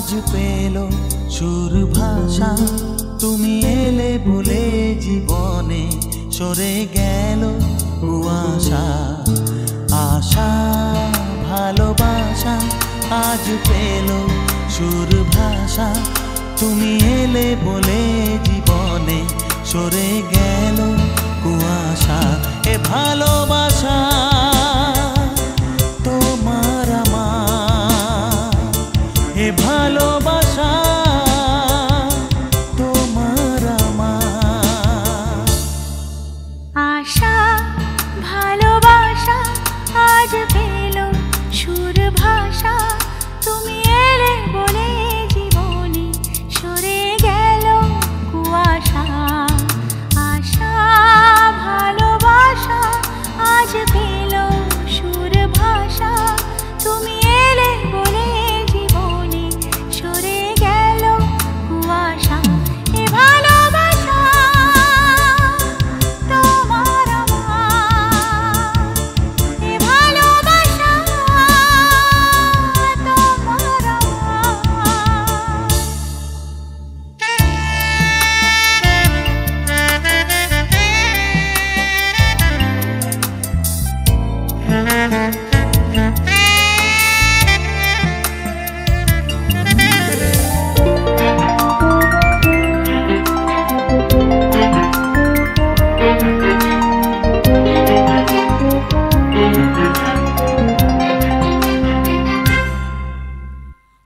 আজ পেল সুর ভাষা তুমি এলে বলে জীবনে সরে গেল কুয়াশা আশা ভালোবাসা আজ পেল সুর ভাষা তুমি এলে বলে জীবনে সরে গেল কুয়াশা এ ভালোবাসা তোমার আমার এ ভালোবাসা তোমার আমার আশা ভালোবাসা আজ পেল সুর ভাষা তুমি এলে বলে জীবনে সরে গেল কুয়াশা আশা ভালোবাসা আজ পেল সুর ভাষা তুমি এলে বলে জীবনে সরে গেল কুয়াশা এ ভালোবাসা তোমার আমার এ ভালোবাসা তোমার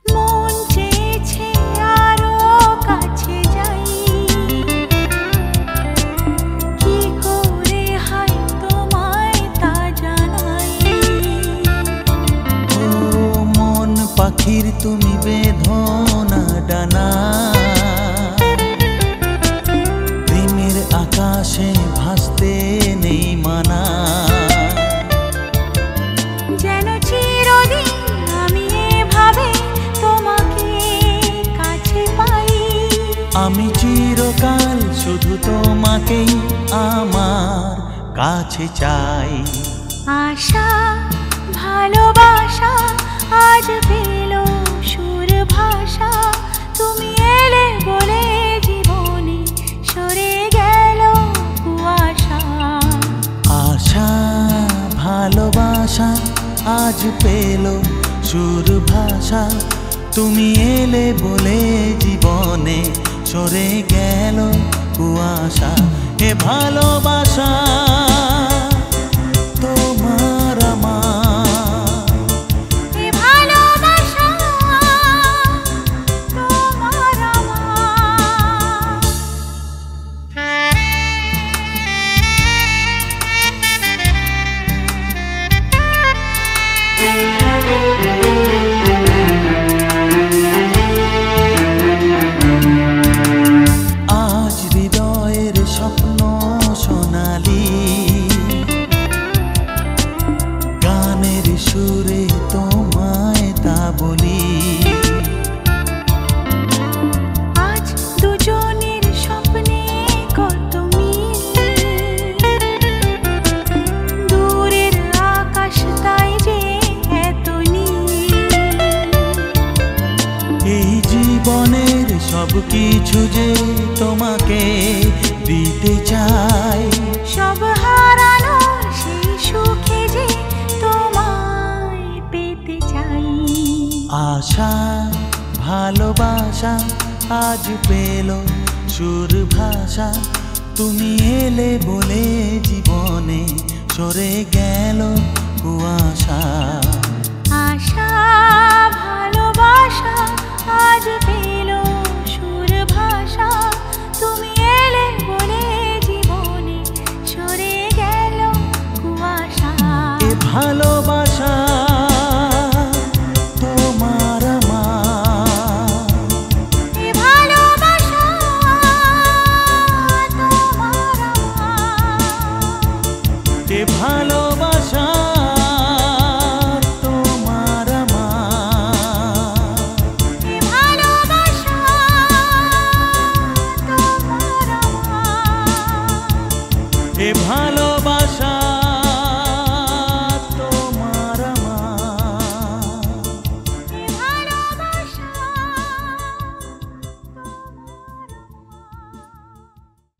মন চেয়েছে আরো কাছে যাই কি করে হয় তোমায় তা জানাই ও মন পাখির তুমি বেঁধনা ডানা প্রেমের আকাশে ভাসতে নেই মানা যেন চিরদিন আমি এভাবে তোমাকে কাছে পাই আমি চিরকাল শুধু তোমাকেই আমার কাছে চাই আশা ভালোবাসা আজ পেল সুর ভাষা তুমি এলে বলে জীবনে সরে গেল কুয়াশা আশা ভালোবাসা আজ পেল সুর ভাষা তুমি এলে বলে জীবনে সরে গেল কুয়াশা এ ভালোবাসা তোমার আমার এ ভালোবাসা তোমার আমার আজ হৃদয়ের স্বপ্ন সোনালি গানের সুরে তোমায় তা বলি আজ দুজনের স্বপ্নে কত মিল দূরের আকাশ তাই যে এত নীল এই জীবনের সব কিছু যে তোমাকে দিতে চাই সব হারানোর সেই সুখে যে তোমায় পেতে চাই আশা ভালোবাসা আজ পেল সুর ভাষা তুমি এলে বলে জীবনে সরে গেল কুয়াশা আশা ভালোবাসা আজ